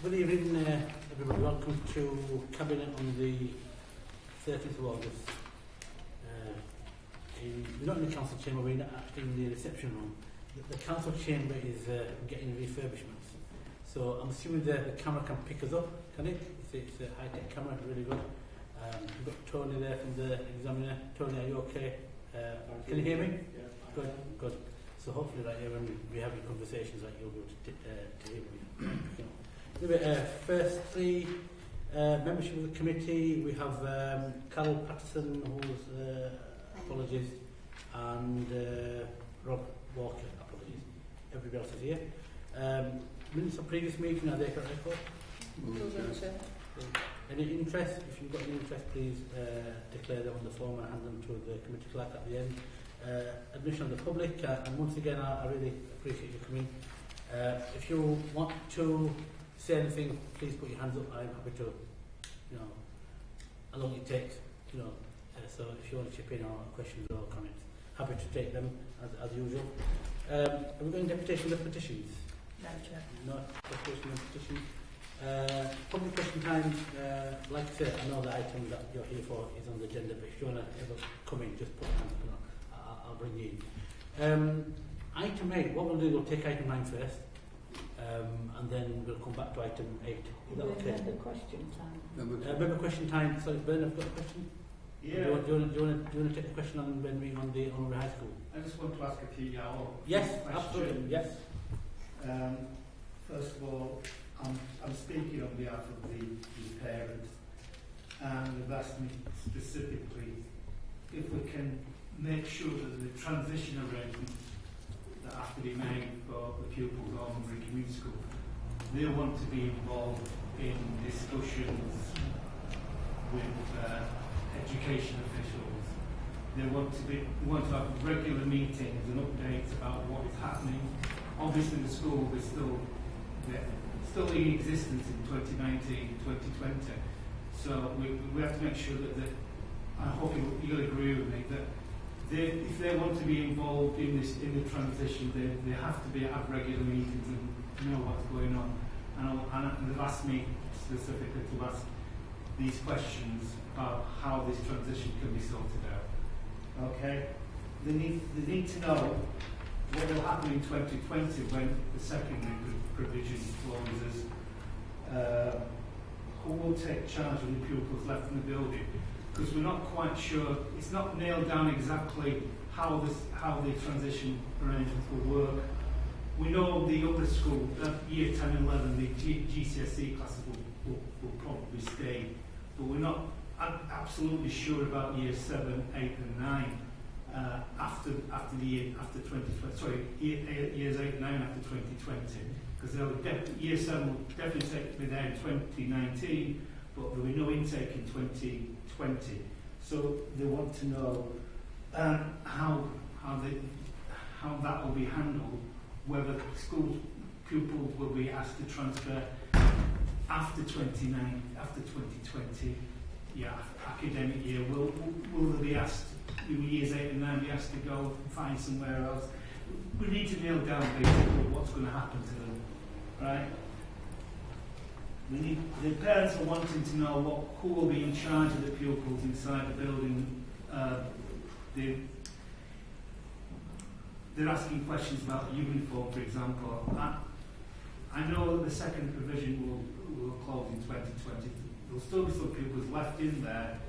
Good evening, everybody. Welcome to Cabinet on the 30th of August. We're not in the council chamber, we're in the reception room. The council chamber is getting refurbishments. So I'm assuming the camera can pick us up, can it? It's a high-tech camera, really good. We've got Tony there from the examiner. Tony, are you okay? Can you hear me? Yeah. Good, good. So hopefully like, when we have your conversations, like, you'll be able to hear me. Anyway, firstly, membership of the committee, we have Carol Patterson, who's apologies, and Rob Walker, apologies. Everybody else is here. Minutes of previous meeting, are they correct record? Any interest? If you've got any interest, please declare them on the form and hand them to the committee clerk at the end. Admission of the public, and once again, I really appreciate you coming. If you want to say anything, please put your hands up. I'm happy to, how long it takes, so if you want to chip in or questions or comments, happy to take them as usual. Are we going deputation of petitions? No, Chair. No deputation of petitions. Public question time, like I said, I know the item that you're here for is on the agenda, but if you want to ever come in, just put your hands up, I'll bring you in. Item 8, what we'll do, we'll take item 9 first, and then we'll come back to item 8. Is that okay? Member question time. Member question time. Sorry, Ben, I've got a question. Yeah. Do you want to take the question on when we on the Honorary High School? I just want to ask a key Yes, question. absolutely, yes. First of all, I'm speaking on behalf of the parents, and they've asked me specifically if we can make sure that the transition arrangements that have to be made for the pupils of Almonbury Community School, they want to be involved in discussions with education officials. They want to have regular meetings and updates about what is happening. Obviously the school is still in existence in 2019, 2020. So we have to make sure that I hope you'll agree with me, that if they want to be involved in the transition, they have to have regular meetings and know what's going on. And they've asked me specifically to ask these questions about how this transition can be sorted out. Okay? They need to know what will happen in 2020 when the secondary provision closes. Who will take charge of the pupils left in the building? Because we're not quite sure, it's not nailed down exactly how the transition arrangements will work. We know the other school, year 10 and 11, the GCSE classes will probably stay, but we're not absolutely sure about year 7, 8 and 9 after 2020. Sorry, years 8 and 9 after 2020, because year 7 will definitely be there in 2019, but there will be no intake in 2020. So they want to know how that will be handled, whether school pupils will be asked to transfer after 2020, academic year. Will they be asked, years 8 and 9, be asked to go and find somewhere else? We need to nail down basically what's going to happen to them, right? The parents are wanting to know who will be in charge of the pupils inside the building. They're asking questions about the uniform, for example. I know that the second provision will close in 2020. There will still be some pupils left in there.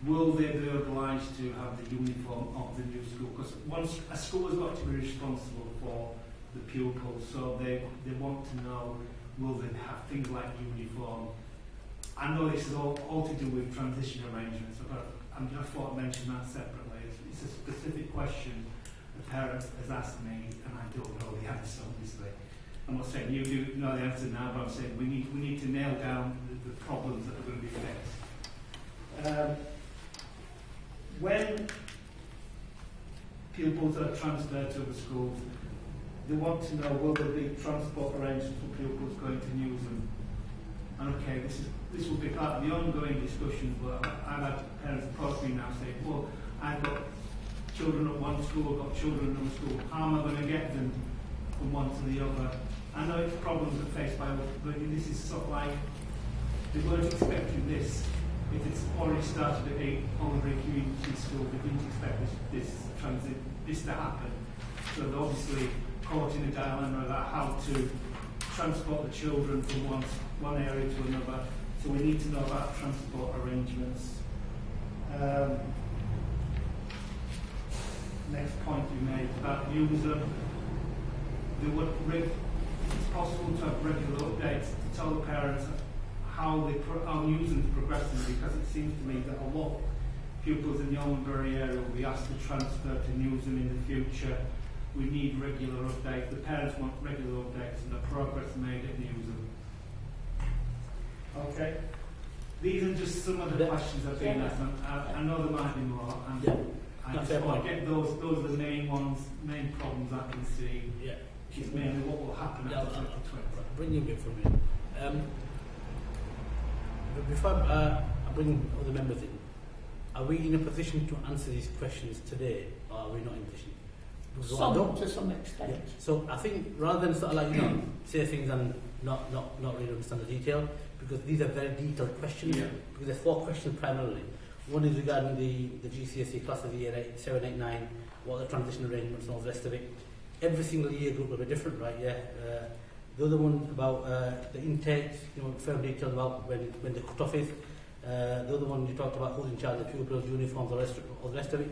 Will they be obliged to have the uniform of the new school? Because once a school has got to be responsible for the pupils, so they want to know, will they have things like uniform? I know this is all to do with transition arrangements, but I thought I'd mention that separately. It's a specific question the parent has asked me, and I don't know the answer, obviously. I'm not saying you do know the answer now, but I'm saying we need to nail down the problems that are going to be fixed. When pupils are transferred to other schools, they want to know, will there be transport arrangements for pupils going to Newsham? And okay, this will be part of the ongoing discussion, but I've had parents approach me now saying, well, I've got children at one school, I've got children at another school, how am I going to get them from one to the other? I know it's problems that are faced by others, but this is sort of like, they weren't expecting this. If it's already started at Oliver Community School, they didn't expect this to happen. So they're obviously caught in a dilemma about how to transport the children from one area to another. So we need to know about transport arrangements. Next point you made about using it's possible to have regular updates to tell the parents how Newsom's progressing, because it seems to me that a lot of pupils in the Almonbury area will be asked to transfer to Newsom in the future. We need regular updates. The parents want regular updates and the progress made at Newsom. Okay. These are just some of the questions I've been asked. I know there might be more. I just want to get those are the main ones, main problems I can see. Yeah. It's mainly what will happen after 2020. I'll bring you a bit from you. But before I bring other members in, are we in a position to answer these questions today, or are we not in a position? To some extent. Yeah. So I think rather than sort of like, say things and not really understand the detail, because these are very detailed questions, because there's 4 questions primarily. One is regarding the GCSE classes of year 8, 7, 8, 9, what are the transition arrangements and all the rest of it. Every single year group will be different, right? Yeah. The other one about the intakes, firm details about when the cut-off is. The other one you talked about who's in charge of pupils, uniforms, all the rest of it.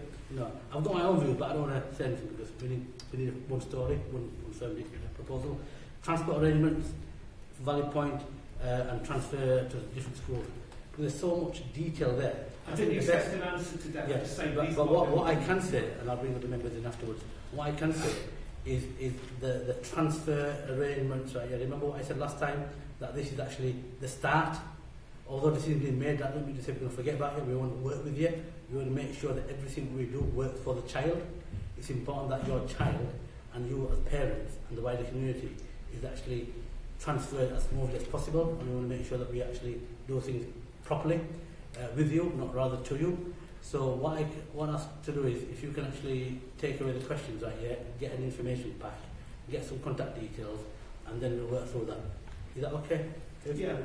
I've got my own views, but I don't want to say anything because we need one story, one firm proposal. Transport arrangements, valid point, and transfer to different schools. But there's so much detail there. I didn't expect an answer to that. Yeah, but what I can say, and I'll bring the members in afterwards, what I can say is the transfer arrangements, right? I remember what I said last time, that this is actually the start. Although decisions being made, that doesn't mean to say we're going to forget about it. We want to work with you. We want to make sure that everything we do works for the child. It's important that your child and you as parents and the wider community is actually transferred as smoothly as possible, and we want to make sure that we actually do things properly with you, not rather to you. So what I want us to do is, if you can actually take away the questions right here, get an information pack, get some contact details, and then we'll work through that. Is that okay? Yeah.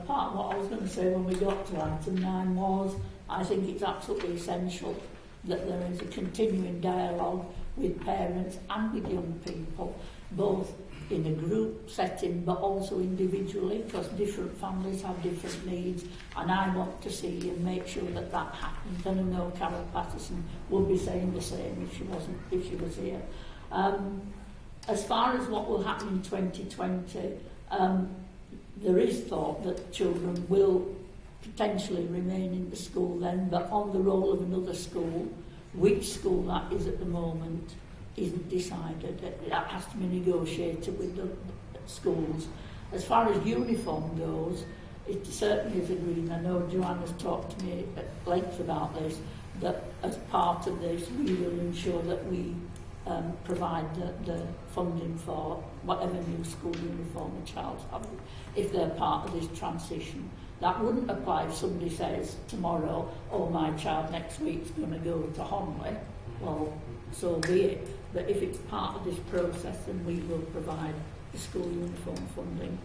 Part of what I was going to say when we got to item 9 was, I think it's absolutely essential that there is a continuing dialogue with parents and with young people, both in a group setting but also individually, because different families have different needs, and I want to see and make sure that happens. And I know Carol Patterson would be saying the same if she was here. As far as what will happen in 2020, there is thought that children will potentially remain in the school then, but on the roll of another school, which school that is at the moment isn't decided. That has to be negotiated with the schools. As far as uniform goes, it certainly is agreed. I know Joanne has talked to me at length about this, that as part of this we will ensure that we provide the funding for whatever new school uniform a child's having, if they're part of this transition. That wouldn't apply if somebody says tomorrow, oh, my child next week's going to go to Honley. Well, so be it. But if it's part of this process, then we will provide the school uniform funding.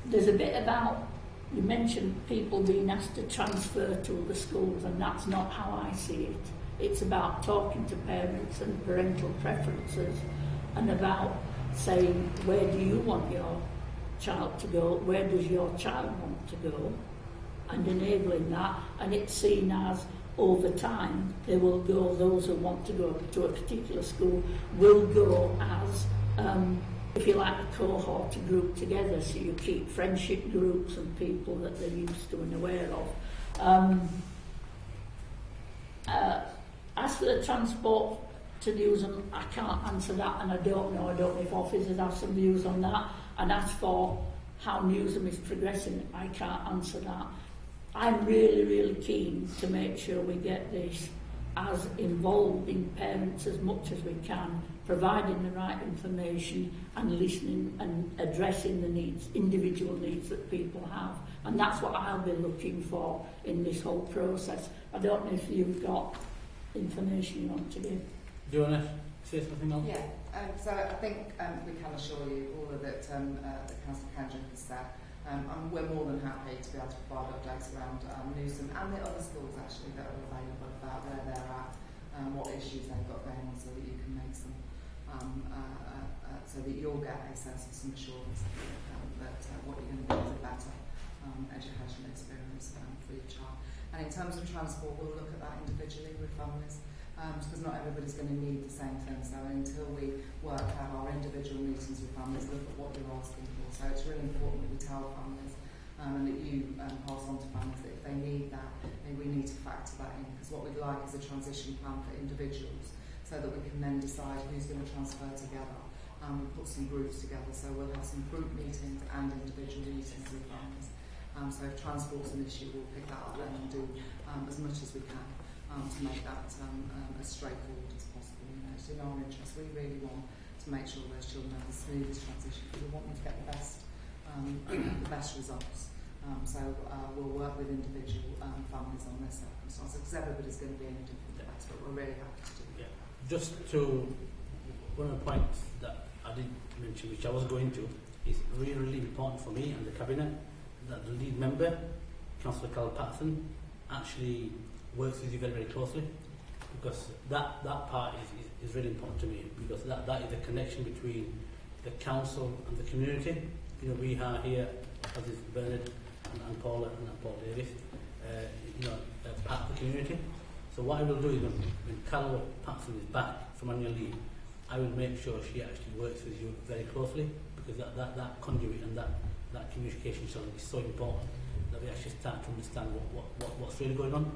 There's a bit about, you mentioned people being asked to transfer to other schools, and that's not how I see it. It's about talking to parents and parental preferences, and about saying, where do you want your child to go? Where does your child want to go? And enabling that, and it's seen as, over time, they will go, those who want to go to a particular school will go as, if you like, a cohort, a group together, so you keep friendship groups and people that they're used to and aware of. As for the transport to Newsom, I can't answer that, and I don't know if officers have some views on that. And as for how Newsom is progressing, I can't answer that. I'm really, really keen to make sure we get this as involving parents as much as we can, providing the right information and listening and addressing the needs, individual needs that people have. And that's what I'll be looking for in this whole process. I don't know if you've got information you want to give. Do you want to say something else? Yeah, so I think we can assure you all of that Councillor Kendrick has said. And we're more than happy to be able to provide updates around Newsom and the other schools actually that are available about where they're at, what issues they've got going on, so that you can make some, so that you'll get a sense of some assurance that what you're going to get is a better educational experience for your child. And in terms of transport, we'll look at that individually with families. Because not everybody's going to need the same thing. So until we work out our individual meetings with families, look at what you're asking for. So it's really important that we tell families and that you pass on to families that if they need that, maybe we need to factor that in. Because what we'd like is a transition plan for individuals so that we can then decide who's going to transfer together. We put some groups together, so we'll have some group meetings and individual meetings with families. So if transport's an issue, we'll pick that up and do as much as we can. To make that as straightforward as possible. You know, it's in our interest. We really want to make sure those children have the smoothest transition. We want them to get the best results. So we'll work with individual families on their circumstances because everybody's going to be in a different place, but we're really happy to do that. Yeah. Just to one of the points that I did mention, which I was going to, is really, really important for me and the cabinet that the lead member, Councillor Carl Patterson, actually works with you very, very closely, because that part is really important to me, because that is the connection between the council and the community. You know, we are here, as is Bernard and Paula and Paul Davis, part of the community. So what I will do is when Carol Patterson is back from annual leave, I will make sure she actually works with you very closely, because that conduit and that communication channel is so important that we actually start to understand what's really going on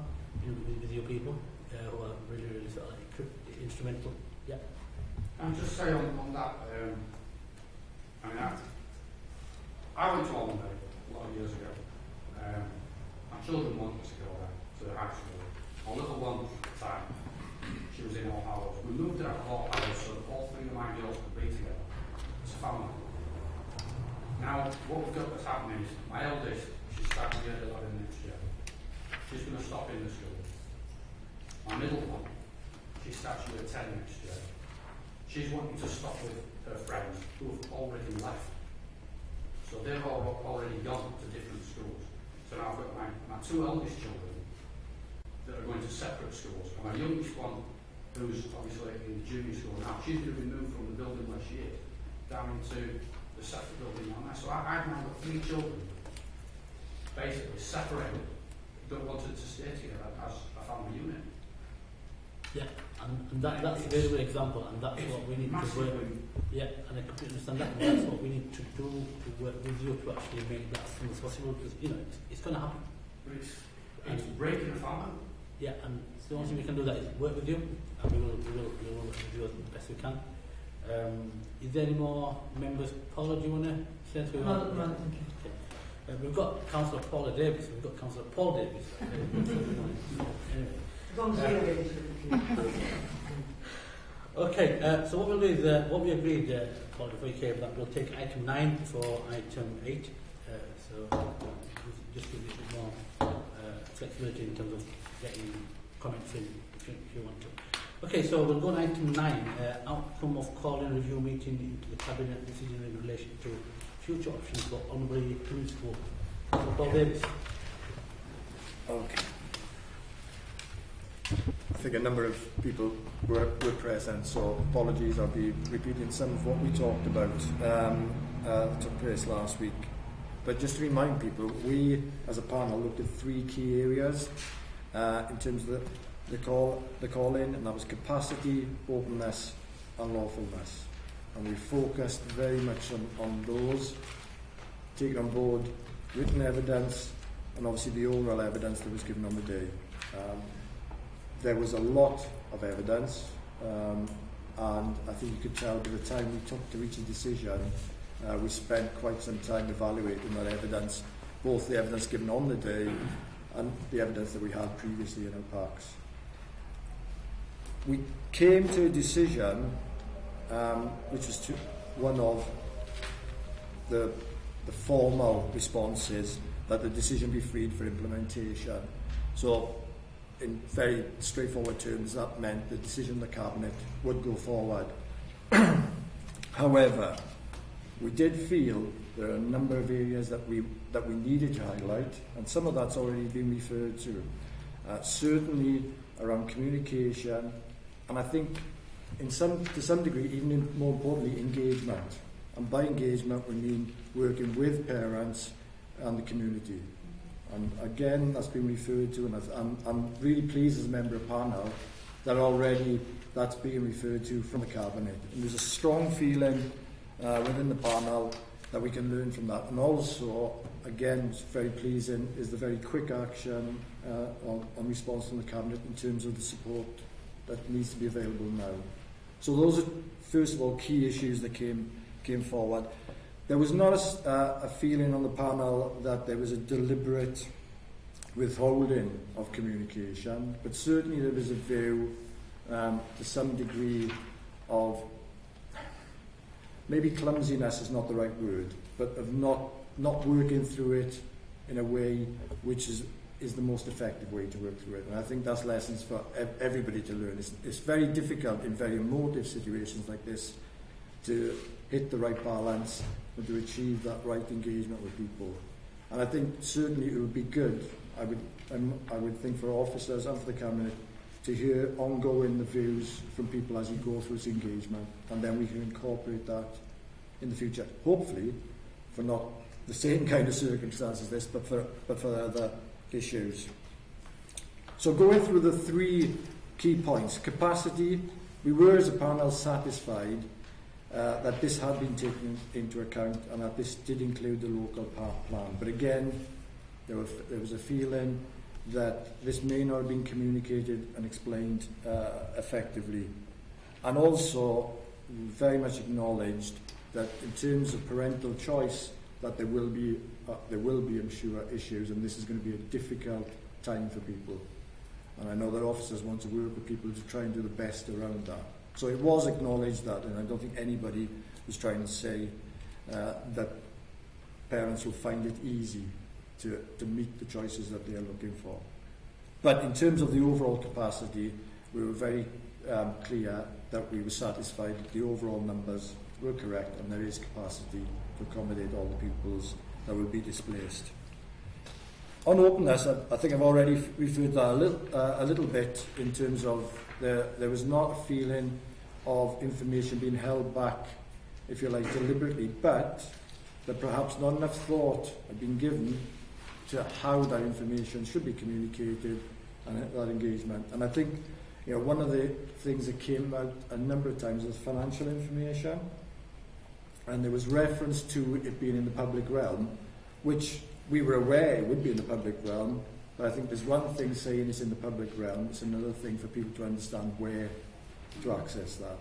with your people who are really, really sort of like instrumental. Yeah. And just say on that, I mean, I went to Holland a lot of years ago. My children wanted to go there, to high school. My little one at the time, she was in All Hallows. We moved out of All Hallows so that all three of my girls could be together as a family. Now, what we've got that's happening is my eldest, she's starting year 11 next year. She's going to stop in the school. My middle one, she starts year 10 next year. She's wanting to stop with her friends who have already left. So they've already gone to different schools. So now I've got my two eldest children that are going to separate schools. And my youngest one, who's obviously in junior school now, she's going to be moved from the building where she is down into the separate building on there. So I've now got 3 children basically separated that wanted to stay together as a family unit. Yeah, and that's a very good example, and that's what we need to work with. Yeah, and I completely understand that, and that's what we need to do to work with you to actually make that as soon as possible, because it's going to happen. But it's breaking a family. Yeah, and the only thing we can do that is work with you, and we will work with you as best we can. Is there any more members? Paula, do you want to say anything? No, thank you. Okay. We've got Councillor Paula Davis. We've got Councillor Paul Davis. Anyway. Okay, so what we'll do is what we agreed, Paul, before you came, that we'll take item 9 for item 8. So just give it a bit more flexibility in terms of getting comments in if you want to. Okay, so we'll go on item 9, outcome of call-in review meeting into the cabinet decision in relation to future options for Honorary Principal. Paul Davis. Okay. I think a number of people were present, so apologies, I'll be repeating some of what we talked about that took place last week. But just to remind people, we as a panel looked at 3 key areas in terms of the call-in, and that was capacity, openness and lawfulness. And we focused very much on those, taking on board written evidence and obviously the oral evidence that was given on the day. There was a lot of evidence, and I think you could tell by the time we took to reach a decision, we spent quite some time evaluating that evidence, both the evidence given on the day and the evidence that we had previously in our packs. We came to a decision which was one of the formal responses, that the decision be freed for implementation. So in very straightforward terms, that meant the decision of the Cabinet would go forward. However, we did feel there are a number of areas that we needed to highlight, and some of that's already been referred to. Certainly around communication, and I think to some degree, even more importantly, engagement. And by engagement, we mean working with parents and the community. And again, that's been referred to, and I'm really pleased as a member of panel that already that's being referred to from the Cabinet. And there's a strong feeling within the panel that we can learn from that. And also, again, it's very pleasing, is the very quick action on response from the Cabinet in terms of the support that needs to be available now. So those are, first of all, key issues that came forward. There was not a feeling on the panel that there was a deliberate withholding of communication, but certainly there was a view to some degree of, maybe clumsiness is not the right word, but of not working through it in a way which is the most effective way to work through it. And I think that's lessons for everybody to learn. It's very difficult in very emotive situations like this to hit the right balance and to achieve that right engagement with people. And I think certainly it would be good, I would think, for officers and for the Cabinet to hear ongoing the views from people as you go through this engagement, and then we can incorporate that in the future, hopefully for not the same kind of circumstances as this, but for other issues. So going through the three key points. Capacity, we were as a panel satisfied that this had been taken into account and that this did include the local park plan. But again, there was a feeling that this may not have been communicated and explained effectively. And also very much acknowledged that in terms of parental choice, that there will be, I'm sure, issues, and this is going to be a difficult time for people. And I know that officers want to work with people to try and do the best around that. So it was acknowledged that, and I don't think anybody was trying to say that parents will find it easy to meet the choices that they are looking for. But in terms of the overall capacity, we were very clear that we were satisfied that the overall numbers were correct and there is capacity to accommodate all the pupils that will be displaced. On openness, I think I've already referred to that a little bit in terms of there was not a feeling of information being held back, if you like, deliberately, but that perhaps not enough thought had been given to how that information should be communicated and that engagement. And I think, one of the things that came out a number of times was financial information, and there was reference to it being in the public realm, which we were aware it would be in the public realm, but I think there's one thing saying it's in the public realm, it's another thing for people to understand where to access that,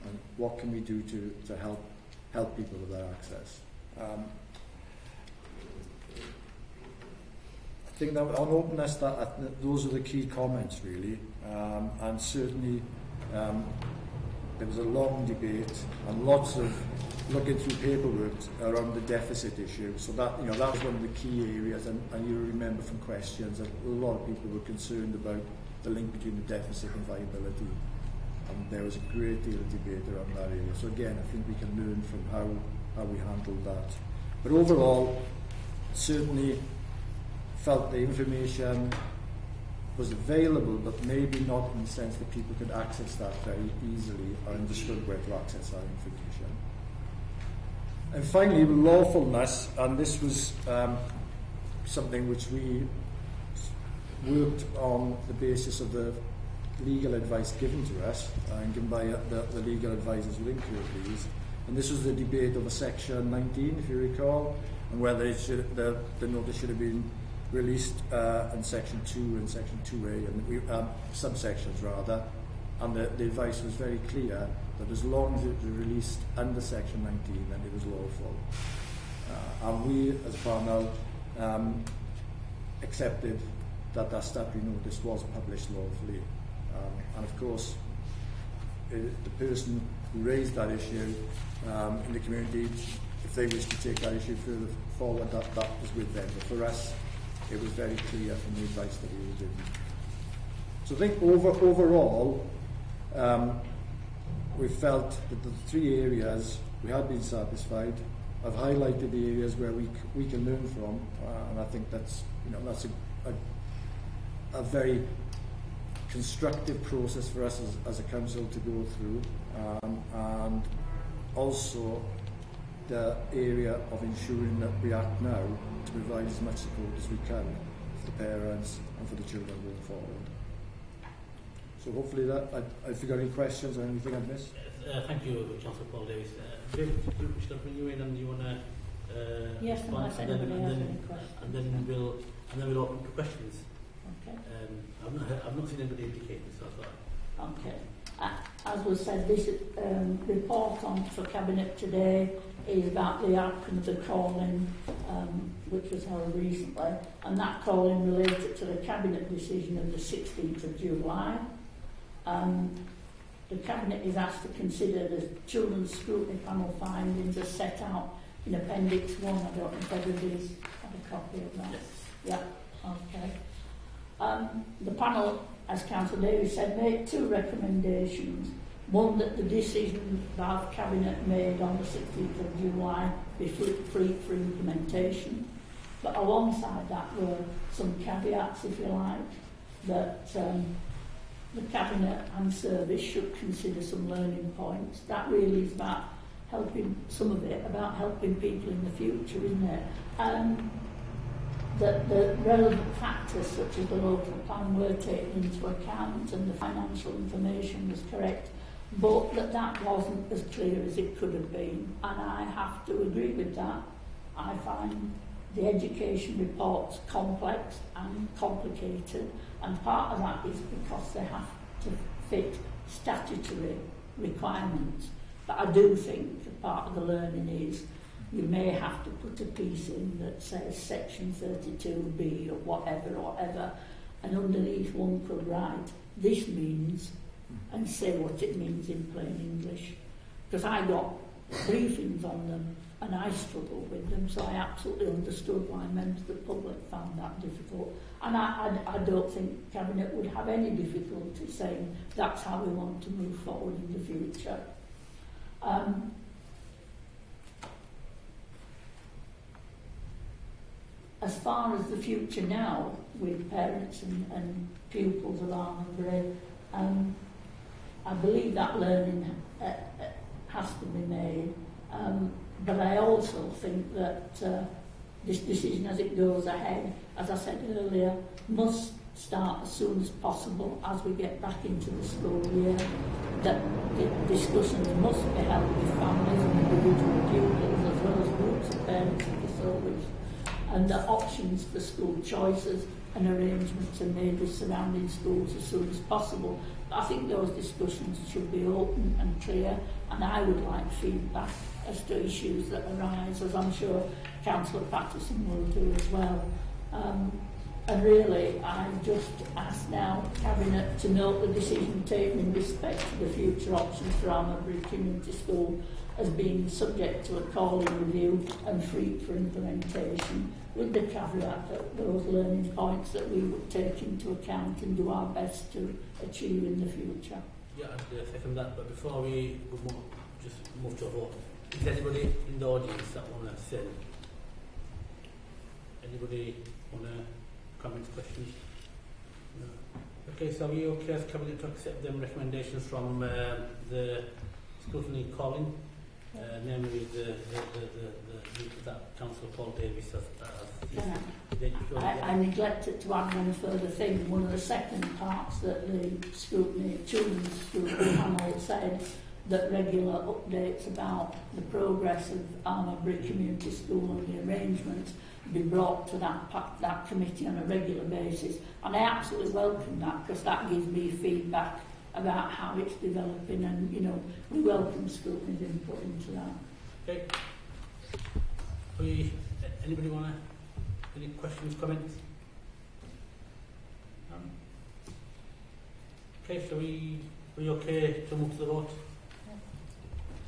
and what can we do to help people with that access. I think that on openness, those are the key comments really, and certainly there was a long debate and lots of looking through paperwork around the deficit issue. So that that was one of the key areas, and you remember from questions that a lot of people were concerned about the link between the deficit and viability, and there was a great deal of debate around that area. So again, I think we can learn from how we handled that. But overall, certainly felt the information was available, but maybe not in the sense that people could access that very easily or understood where to access that information. And finally, lawfulness, and this was something which we worked on the basis of the legal advice given to us and given by the legal advisors within Kirklees. And this was the debate over Section 19, if you recall, and whether the notice should have been released in Section 2 and Section 2A, and subsections rather, and the advice was very clear that as long as it was released under Section 19, then it was lawful. And we, as a panel, accepted that that statutory notice was published lawfully. And of course, the person who raised that issue in the community, if they wish to take that issue further forward, that was with them. But for us, it was very clear from the advice that we were given. So I think overall, we felt that the 3 areas we had been satisfied. I've highlighted the areas where we can learn from, and I think that's a very constructive process for us as a council to go through, and also the area of ensuring that we act now to provide as much support as we can for the parents and for the children going forward. So hopefully that, if you've got any questions or anything I've missed. Thank you, Councillor Paul Davis. David, shall I bring you in and you want to yes, unless anybody has any questions. And then we'll open to questions. Okay. I've not seen anybody indicate this, so I thought. Okay. As was said, this report on for Cabinet today is about the outcome of the call-in, which was held recently, and that call-in related to the Cabinet decision of the 16th of July. The Cabinet is asked to consider the Children's Scrutiny Panel findings as set out in Appendix 1. I don't know if everybody's had a copy of that. Yes. Yeah, okay. The panel, as Councillor Davis said, made 2 recommendations. One, that the decision that the Cabinet made on the 16th of July be free for implementation. But alongside that were some caveats, if you like, that the Cabinet and Service should consider some learning points. That really is about helping, some of it, about helping people in the future, isn't it? That the relevant factors such as the local plan were taken into account and the financial information was correct, but that wasn't as clear as it could have been. And I have to agree with that. I find the education reports complex and complicated, and part of that is because they have to fit statutory requirements. But I do think that part of the learning is you may have to put a piece in that says section 32B or whatever, and underneath one could write, this means, and say what it means in plain English. Because I got briefings on them and I struggled with them, so I absolutely understood why members of the public found that difficult. And I don't think Cabinet would have any difficulty saying that's how we want to move forward in the future. As far as the future now, with parents and pupils of Armagh, I believe that learning has to be made. But I also think that this decision as it goes ahead, as I said earlier, must start as soon as possible as we get back into the school year. That the discussions must be held with families and individual pupils as well as groups of parents if they so wish, and the options for school choices and arrangements are made with surrounding schools as soon as possible. But I think those discussions should be open and clear, and I would like feedback as to issues that arise, as I'm sure Councillor Patterson will do as well. And really, I just ask now Cabinet to note the decision taken in respect to the future options for Armagh Community School as being subject to a call-in review and free for implementation, with the caveat that those learning points that we would take into account and do our best to achieve in the future. Yeah, I'd second that, but before we just move to a vote, is there anybody in the audience that want to say? Anybody want to comment, questions? No. Okay, so are we okay as Cabinet to accept them recommendations from the scrutiny calling, namely the that Councillor Paul Davis has I neglected to add one further thing. One of the second parts that the children's scrutiny panel said that regular updates about the progress of Armagh Community School and the arrangements be brought to that committee on a regular basis. And I absolutely welcome that, because that gives me feedback about how it's developing, and we welcome scrutiny's input into that. Okay. Anybody want any questions, comments? Okay, so are we okay to move to the vote?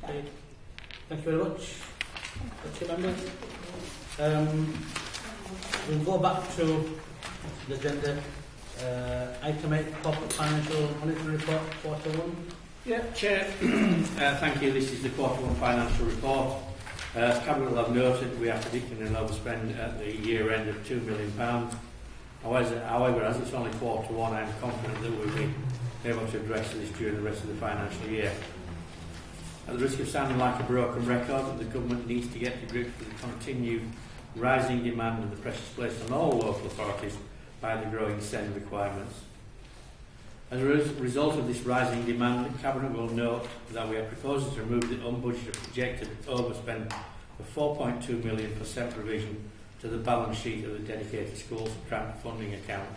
Okay. Thank you very much. Okay, members. We'll go back to the agenda. Item 8, Corporate Financial Monitoring Report, Quarter 1. Yeah, Chair. Thank you. This is the Quarter 1 financial report. As Cabinet will have noted, we are predicting an overspend at the year end of £2 million. However, as it's only Quarter 1, I am confident that we'll be able to address this during the rest of the financial year. At the risk of sounding like a broken record, the government needs to get to grips with the continued rising demand and the pressures placed on all local authorities by the growing SEND requirements. As a result of this rising demand, the Cabinet will note that we are proposing to remove the unbudgeted projected overspend of £4.2 million for SEND provision to the balance sheet of the dedicated schools grant funding account.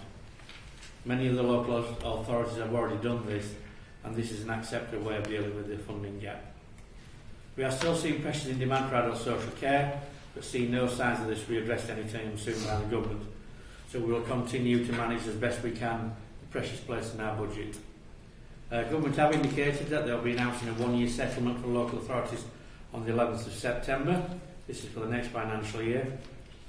Many of the local authorities have already done this, and this is an acceptable way of dealing with the funding gap. We are still seeing pressures in demand for adult social care, but see no signs of this readdressed anytime soon by the government. So we will continue to manage as best we can the pressures placed in our budget. Government have indicated that they will be announcing a one-year settlement for local authorities on the 11th of September. This is for the next financial year.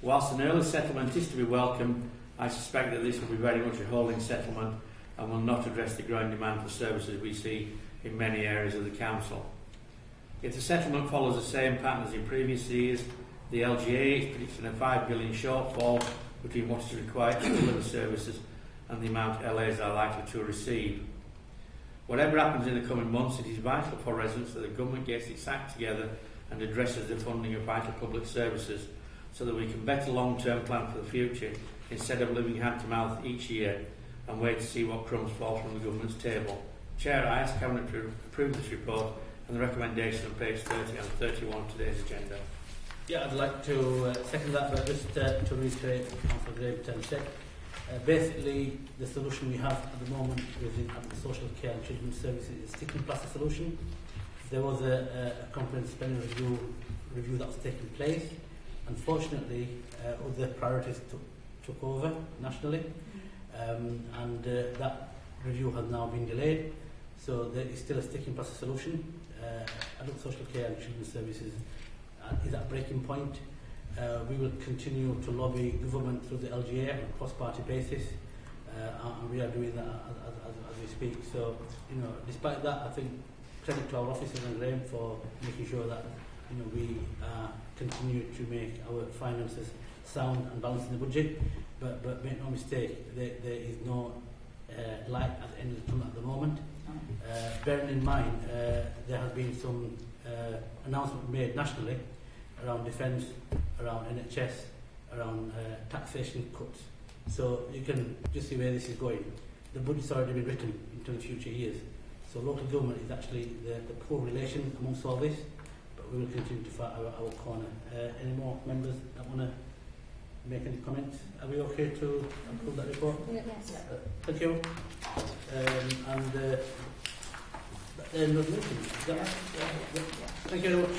Whilst an early settlement is to be welcome, I suspect that this will be very much a holding settlement and will not address the growing demand for services we see in many areas of the Council. If the settlement follows the same pattern as in previous years, the LGA is predicting a £5 billion shortfall between what is required to deliver services and the amount LAs are likely to receive. Whatever happens in the coming months, it is vital for residents that the government gets its act together and addresses the funding of vital public services so that we can better long-term plan for the future instead of living hand-to-mouth each year and wait to see what crumbs fall from the government's table. Chair, I ask Cabinet to approve this report and the recommendation on page 30 and 31 of today's agenda. Yeah, I'd like to second that, but just to reiterate what Councillor Graveton said. Basically, the solution we have at the moment within the social care and children's services is a sticking plaster solution. There was a comprehensive spending review that was taking place. Unfortunately, other priorities took over nationally, and that review has now been delayed. So there is still a sticking plaster solution. Adult social care and children's services is at a breaking point. We will continue to lobby government through the LGA on a cross-party basis, and we are doing that as we speak. So, despite that, I think credit to our officers and Graham for making sure that we continue to make our finances sound and balanced in the budget. But make no mistake, there is no light at the end of the tunnel at the moment. Bearing in mind, there has been some announcement made nationally around defence, around NHS, around taxation cuts. So you can just see where this is going. The budget's already been written into the future years. So local government is actually the poor relation amongst all this, but we will continue to fight our corner. Any more members that want to make any comments? Are we okay to approve that report? Yes. Thank you. And the end of the meeting. Is that right? Yeah. Thank you very much.